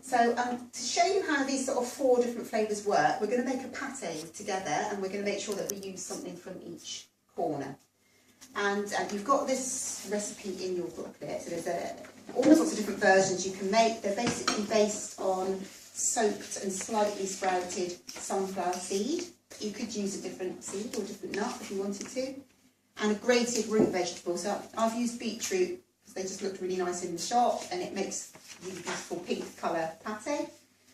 So to show you how these sort of 4 different flavours work, we're going to make a pate together, and we're going to make sure that we use something from each corner. And you've got this recipe in your booklet, so there's all sorts of different versions you can make. They're basically based on soaked and slightly sprouted sunflower seed. You could use a different seed or a different nut if you wanted to. And a grated root vegetable. So I've used beetroot because they just looked really nice in the shop, and it makes really beautiful pink colour pate.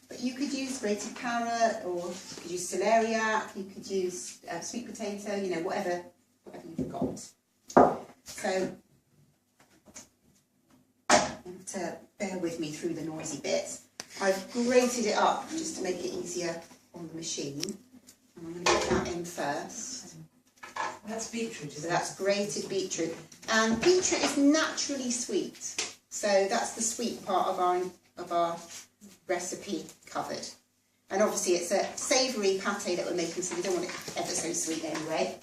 But you could use grated carrot, or you could use celeriac, you could use sweet potato, you know, whatever you've got. So you have to bear with me through the noisy bits. I've grated it up just to make it easier on the machine. And I'm going to put that in first. That's beetroot, isn't it? So that's grated beetroot. And beetroot is naturally sweet. So that's the sweet part of our recipe covered. And obviously it's a savoury pate that we're making, so we don't want it ever so sweet anyway.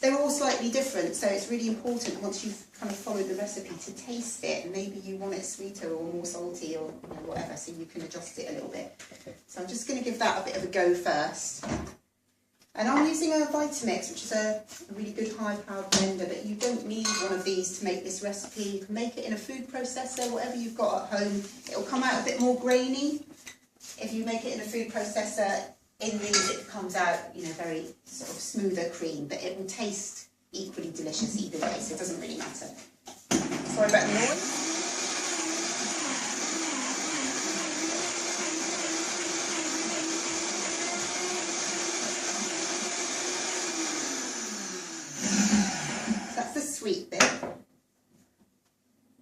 They're all slightly different, so it's really important once you've kind of followed the recipe to taste it, and maybe you want it sweeter or more salty or whatever, so you can adjust it a little bit. So I'm just going to give that a bit of a go first. And I'm using a Vitamix, which is a really good high-powered blender, but you don't need one of these to make this recipe. You can make it in a food processor, whatever you've got at home. It'll come out a bit more grainy. If you make it in a food processor, in these it comes out, you know, very sort of smoother cream, but it will taste equally delicious either way, so it doesn't really matter. Sorry about the noise. So that's the sweet bit.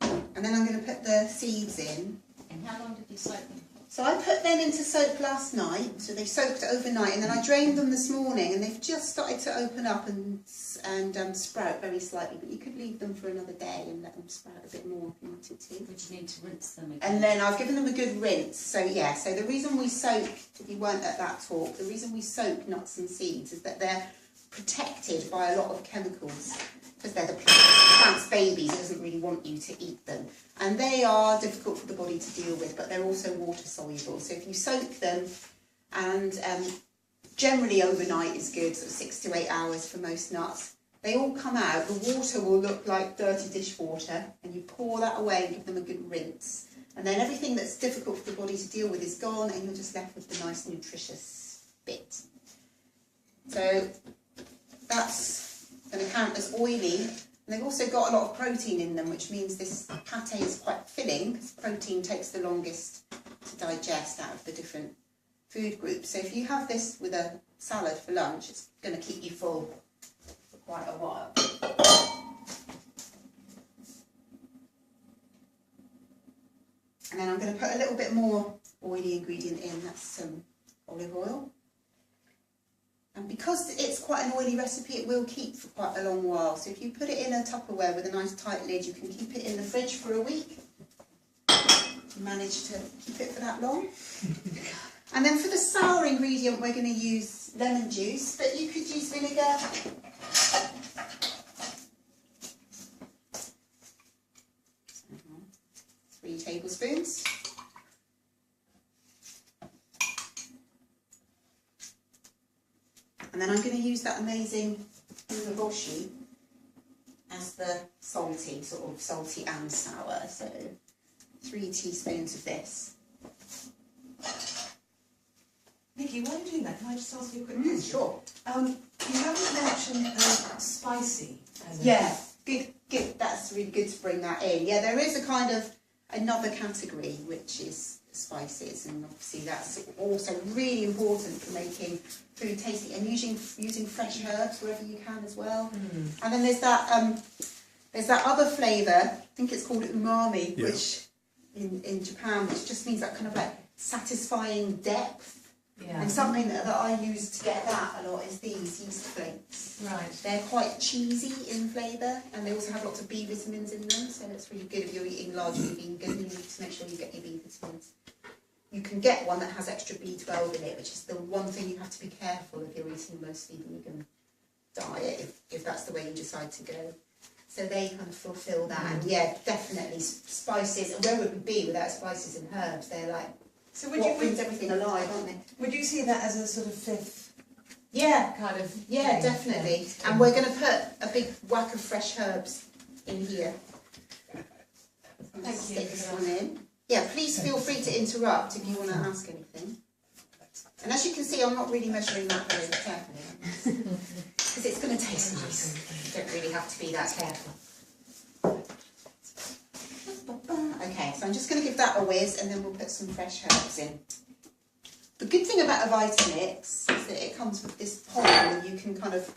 And then I'm going to put the seeds in. And how long did you soak them? So I put them into soak last night, so they soaked overnight, and then I drained them this morning, and they've just started to open up and sprout very slightly, but you could leave them for another day and let them sprout a bit more if you wanted to. Would you need to rinse them again? And then I've given them a good rinse, so yeah, so the reason we soak, if you weren't at that talk, the reason we soak nuts and seeds is that they're protected by a lot of chemicals, because they're the plant's babies, it doesn't really want you to eat them. And they are difficult for the body to deal with, but they're also water soluble. So if you soak them, and generally overnight is good, sort of 6 to 8 hours for most nuts, they all come out, the water will look like dirty dishwater, and you pour that away and give them a good rinse. And then everything that's difficult for the body to deal with is gone, and you're just left with the nice nutritious bit. So that's going to count as oily. And they've also got a lot of protein in them, which means this pate is quite filling, because protein takes the longest to digest out of the different food groups. So if you have this with a salad for lunch, it's going to keep you full for quite a while. And then I'm going to put a little bit more oily ingredient in, that's some olive oil. And because it's quite an oily recipe, it will keep for quite a long while. So if you put it in a Tupperware with a nice tight lid, you can keep it in the fridge for a week. You manage to keep it for that long. And then for the sour ingredient, we're going to use lemon juice, but you could use vinegar. 3 tablespoons. And then I'm going to use that amazing umeboshi as the salty, sort of salty and sour. So 3 teaspoons of this. Nikki, while you're doing that, can I just ask you a quick question? Sure. You haven't mentioned spicy. Yeah, good. That's really good to bring that in. Yeah, there is a kind of another category which is spices, and obviously that's also really important for making food tasty, and using fresh herbs wherever you can as well. And then there's that other flavour, I think it's called umami, yeah, which in Japan, which just means that kind of like satisfying depth. Yeah. And something that I use to get that a lot is these yeast flakes. Right. They're quite cheesy in flavour, and they also have lots of B vitamins in them, so it's really good if you're eating largely vegan. You need to make sure you get your B vitamins. You can get one that has extra B12 in it, which is the one thing you have to be careful if you're eating a mostly vegan diet, if that's the way you decide to go. So they kind of fulfil that. And yeah, definitely spices. And where would we be without spices and herbs? They're like So what brings everything alive, aren't they? would you see that as a sort of fifth Yeah, kind of? yeah, definitely. And we're going to put a big whack of fresh herbs in here. Thank Stick you. this one in. Yeah, please feel free to interrupt if you want to ask anything. And as you can see, I'm not really measuring that very carefully. Because it's going to taste nice. You don't really have to be that careful. Okay, so I'm just going to give that a whiz and then we'll put some fresh herbs in. The good thing about a Vitamix is that it comes with this pole and you can kind of,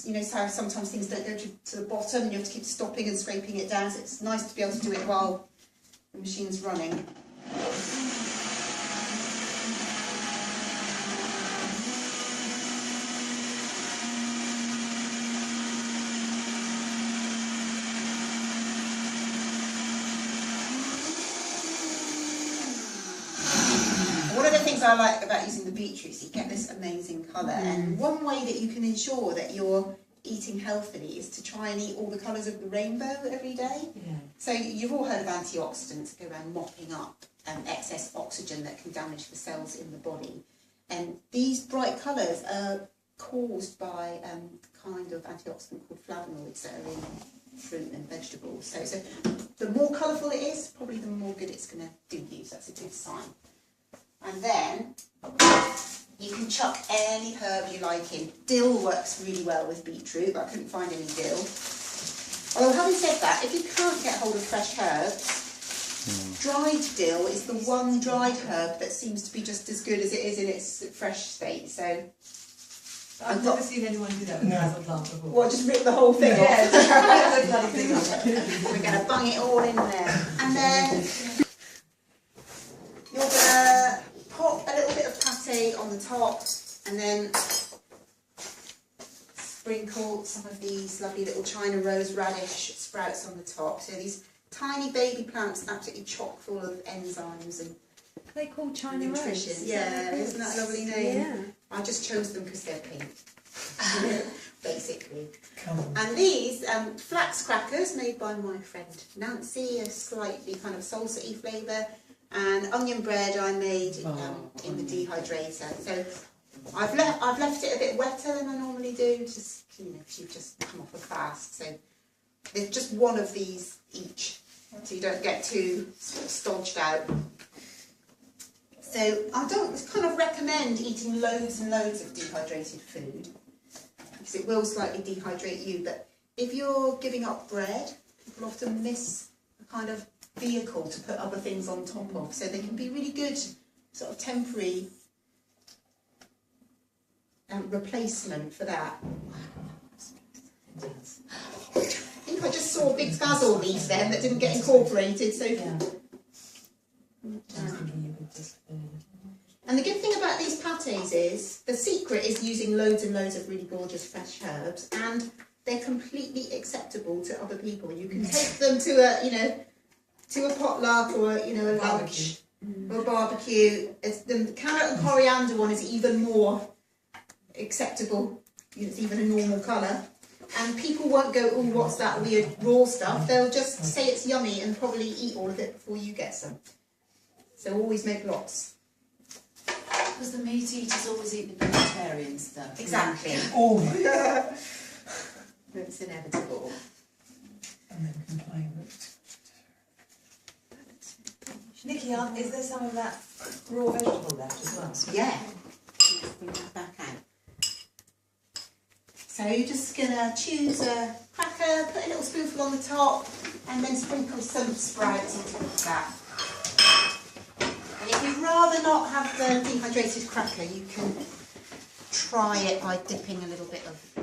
you know, how sometimes things don't go to the bottom and you have to keep stopping and scraping it down. So it's nice to be able to do it while the machine's running. One of the things I like about using the beetroot is you get this amazing colour, and one way that you can ensure that you're eating healthily is to try and eat all the colours of the rainbow every day. Yeah. So you've all heard of antioxidants that go around mopping up excess oxygen that can damage the cells in the body, and these bright colours are caused by a kind of antioxidant called flavonoids that are in fruit and vegetables. So the more colourful it is, probably the more good it's going to do you. So that's a good sign. And then you can chuck any herb you like in. Dill works really well with beetroot, but I couldn't find any dill. Although having said that, if you can't get hold of fresh herbs, dried dill is the one dried herb that seems to be just as good as it is in its fresh state. So I've never seen anyone do that with basil plant before. what, just rip the whole thing off? Yeah, just rip the bloody thing off. We're going to bung it all in there. And then you're going to pop a little bit of pate on the top and then sprinkle some of these lovely little China rose radish sprouts on the top. So these tiny baby plants absolutely chock full of enzymes and They call China nutrition. rose. Yeah, isn't that a lovely name? Yeah. I just chose them because they're pink, basically. Come on. And these flax crackers made by my friend Nancy, a slightly kind of salsa-y flavour, and onion bread I made in the dehydrator. So I've left it a bit wetter than I normally do, just, you know, if you've just come off a fast. So there's just one of these each, so you don't get too sort of stodged out. So I don't kind of recommend eating loads and loads of dehydrated food, because it will slightly dehydrate you. But if you're giving up bread, people often miss a kind of vehicle to put other things on top of, so they can be really good sort of temporary replacement for that. I think I just saw big basil leaves then that didn't get incorporated, so Yeah. and the good thing about these pates is, the secret is using loads and loads of really gorgeous fresh herbs, and they're completely acceptable to other people. You can take them to a, you know, to a potluck or, you know, a lunch or a barbecue. The carrot and coriander one is even more acceptable. It's even a normal colour. And people won't go, oh, what's that weird raw stuff? They'll just say it's yummy and probably eat all of it before you get some. So always make lots. Because the meat eaters always eat the vegetarian stuff. Exactly. Oh, It's inevitable. and then complain that Nikki, is there some of that raw vegetable left as well? Yeah. Let's bring that back out. So you're just going to choose a cracker, put a little spoonful on the top, and then sprinkle some sprouts on top of that. And if you'd rather not have the dehydrated cracker, you can try it by dipping a little bit of